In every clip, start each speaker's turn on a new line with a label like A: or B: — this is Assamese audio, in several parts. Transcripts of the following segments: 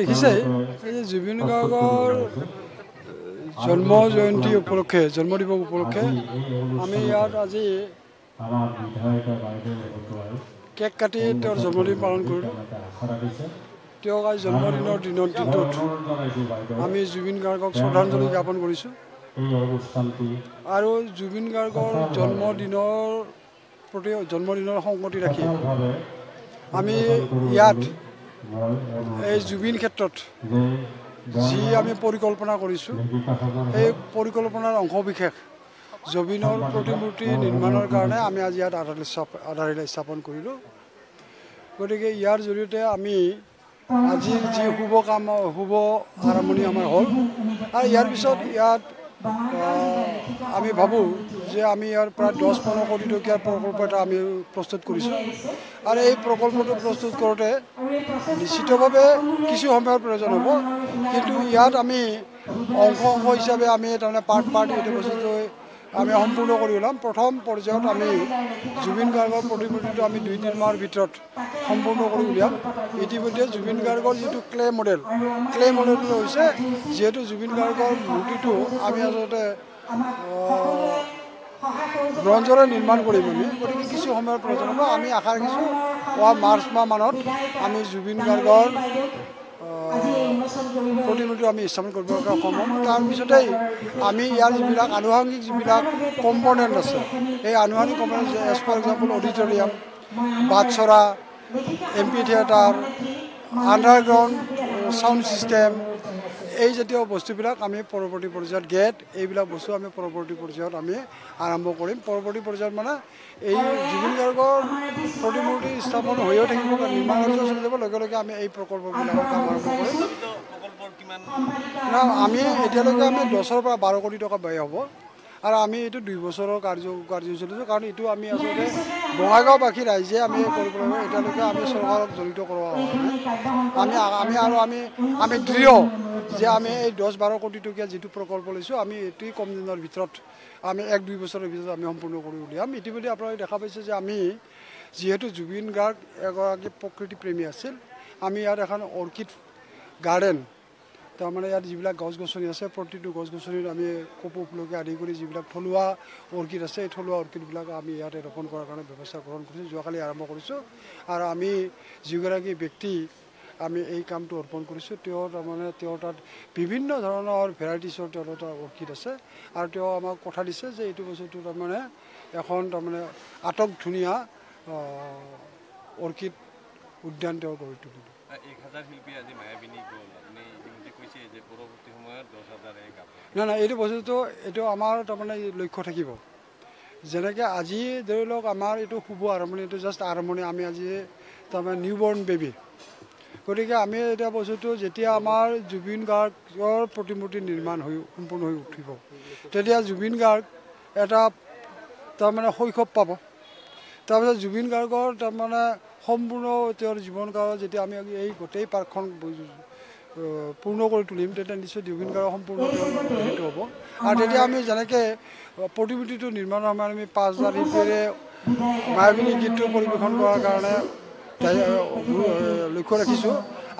A: দেখিছে এই যে জুবিন গাৰ্গৰ জন্ম জয়ন্তী উপলক্ষে জন্ম দিৱস উপলক্ষে আমি ইয়াত আজি কেক কাটি তেওঁৰ জন্মদিন পালন কৰিলোঁ। তেওঁক আজি জন্মদিনৰ দিনটোত আমি জুবিন গাৰ্গক শ্ৰদ্ধাঞ্জলি জ্ঞাপন কৰিছোঁ আৰু জুবিন গাৰ্গৰ জন্মদিনৰ সংগতি ৰাখি আমি ইয়াত এই জুবিন ক্ষেত্ৰত যি আমি পৰিকল্পনা কৰিছোঁ সেই পৰিকল্পনাৰ অংশবিশেষ জুবিনৰ প্ৰতিমূৰ্তি নিৰ্মাণৰ কাৰণে আমি আজি ইয়াত আধাৰশিলা স্থাপন কৰিলোঁ। গতিকে ইয়াৰ জৰিয়তে আমি আজিৰ যি শুভ আৰম্ভণি আমাৰ হ'ল আৰু ইয়াৰ পিছত ইয়াত আমি ভাবোঁ যে আমি ইয়াৰ প্ৰায় 10-15 কোটি টকীয়া প্ৰকল্প এটা আমি প্ৰস্তুত কৰিছোঁ আৰু এই প্ৰকল্পটো প্ৰস্তুত কৰোঁতে নিশ্চিতভাৱে কিছু সময়ৰ প্ৰয়োজন হ'ব, কিন্তু ইয়াত আমি অংশ হিচাপে আমি তাৰমানে পাৰ্ট এইটো বস্তুটো আমি সম্পূৰ্ণ কৰি ওলাম। প্ৰথম পৰ্যায়ত আমি জুবিন গাৰ্গৰ প্ৰতিমূৰ্তিটো আমি 2-3 মাহৰ ভিতৰত সম্পূৰ্ণ কৰি উলিয়াম। ইতিমধ্যে জুবিন গাৰ্গৰ যিটো ক্লে মডেলটো হৈছে, যিহেতু জুবিন গাৰ্গৰ মূৰ্তিটো আমি আচলতে ব্ৰঞ্জৰে নিৰ্মাণ কৰিম গতিকে কিছু সময়ৰ প্ৰয়োজন হ'ব। আমি আশা ৰাখিছোঁ মাৰ্চ মাহমানত আমি জুবিন গাৰ্গৰ প্ৰতিমূৰ্তিটো আমি স্থাপন কৰিব সক্ষম হ'ম। তাৰপিছতেই আমি ইয়াৰ যিবিলাক আনুষংগিক যিবিলাক কম্পনেণ্ট আছে, এই আনুষংগিক component as for example auditorium, বাটচৰা, amphitheatre, underground sound system, এই জাতীয় বস্তুবিলাক আমি পৰৱৰ্তী পৰ্যায়ত এইবিলাক বস্তু আমি পৰৱৰ্তী পৰ্যায়ত আমি আৰম্ভ কৰিম। পৰৱৰ্তী পৰ্যায়ত মানে এই জুবিন গাৰ্গৰ প্ৰতিমূৰ্তি স্থাপন হৈও থাকিব, নিৰ্মাণ কাৰ্য চলি যাব, লগে লগে আমি এই প্ৰকল্পবিলাকৰ কাম আৰম্ভ কৰিম। আমি এতিয়ালৈকে আমি 10-12 কোটি টকা ব্যয় হ'ব আৰু আমি এইটো 2 বছৰৰ কাৰ্যসূচী লৈছোঁ, কাৰণ এইটো আমি আচলতে বঙাইগাঁওবাসী ৰাইজে আমি কৰিব লাগিব। এতিয়ালৈকে আমি চৰকাৰক জড়িত কৰোৱা হোৱা নাই। আমি দৃঢ় যে আমি এই 10-12 কোটি টকীয়া যিটো প্ৰকল্প লৈছোঁ, আমি এইটোৱেই কম দিনৰ ভিতৰত আমি 1-2 বছৰৰ ভিতৰত আমি সম্পূৰ্ণ কৰি উলিয়াম। ইতিমধ্যে আপোনালোকে দেখা পাইছে যে আমি যিহেতু জুবিন গাৰ্গ এগৰাকী প্ৰকৃতিপ্ৰেমী আছিল, আমি ইয়াত এখন অৰ্কিড গাৰ্ডেন, তাৰমানে ইয়াত যিবিলাক গছ-গছনি আছে প্ৰতিটো গছ-গছনিত আমি কপৌ ফুলকে আদি কৰি যিবিলাক থলুৱা অৰ্কিড আছে, এই থলুৱা অৰ্কিডবিলাক আমি ইয়াতে ৰোপণ কৰাৰ কাৰণে ব্যৱস্থা গ্ৰহণ কৰিছোঁ। যোৱাকালি আৰম্ভ কৰিছোঁ আৰু আমি যিগৰাকী ব্যক্তি আমি এই কামটো অৰ্পণ কৰিছোঁ, তেওঁৰ তাত বিভিন্ন ধৰণৰ ভেৰাইটিছৰ তেওঁৰ তাত অৰ্কিড আছে আৰু তেওঁ আমাক কথা দিছে যে এইটো বস্তুটো তাৰমানে এখন আটক ধুনীয়া অৰ্কিড উদ্যান তেওঁ গঢ়ি তুলিব।
B: 1000 শিল্পী আজি মায়াবিনী গ'ল, আপুনি ইতিমধ্যে কৈছে যে পৰৱৰ্তী সময়ত 10,000 গাব।
A: নাই, এইটো আমাৰ তাৰমানে লক্ষ্য থাকিব। যেনেকৈ আজি ধৰি লওক আমাৰ এইটো শুভ আৰম্ভণি, এইটো জাষ্ট আৰম্ভণি, আমি আজি তাৰমানে নিউবৰ্ণ বেবী। গতিকে আমি এতিয়া বস্তুটো যেতিয়া আমাৰ জুবিন গাৰ্গৰ প্ৰতিমূৰ্তি নিৰ্মাণ সম্পূৰ্ণ হৈ উঠিব, তেতিয়া জুবিন গাৰ্গ এটা তাৰমানে শৈশৱ পাব। তাৰপিছত জুবিন গাৰ্গৰ তাৰমানে সম্পূৰ্ণ তেওঁৰ জীৱনকালত যেতিয়া আমি এই গোটেই পাৰ্কখন পূৰ্ণ কৰি তুলিম, তেতিয়া নিশ্চয় জুবিন গাৰ্গৰ সম্পূৰ্ণ সেইটো হ'ব। আৰু তেতিয়া আমি যেনেকৈ প্ৰতিমূৰ্তিটো নিৰ্মাণৰ সময়ত আমি 5000 শিল্পীৰে মায়াবিনী গীতটো পৰিৱেশন কৰাৰ কাৰণে লক্ষ্য ৰাখিছোঁ,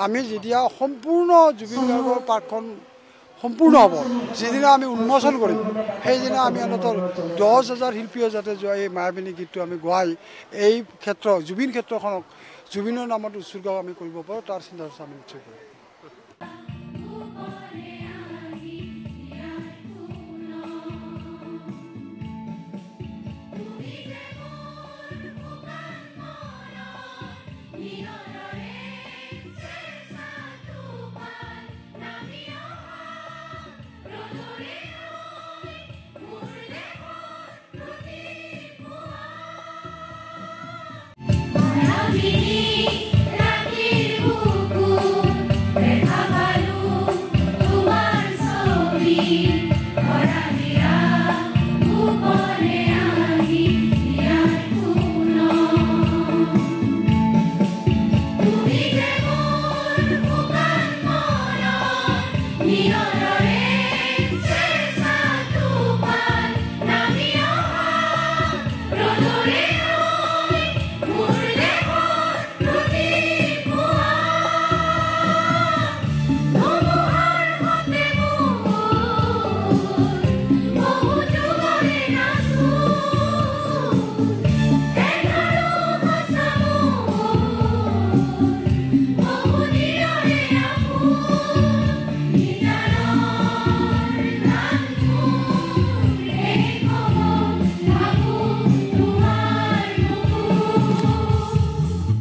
A: আমি যেতিয়া সম্পূৰ্ণ জুবিন গাৰ্গৰ পাৰ্কখন সম্পূৰ্ণ হ'ব, যিদিনা আমি উন্মোচন কৰিম, সেইদিনা আমি অন্ততঃ 10,000 শিল্পীয়ে যাতে এই মায়াবিনী গীতটো আমি গোৱাই এই জুবিন ক্ষেত্ৰখনক জুবিনৰ নামত উৎসৰ্গ আমি কৰিব পাৰোঁ, তাৰ চিন্তা আমি নিশ্চয় কৰিম।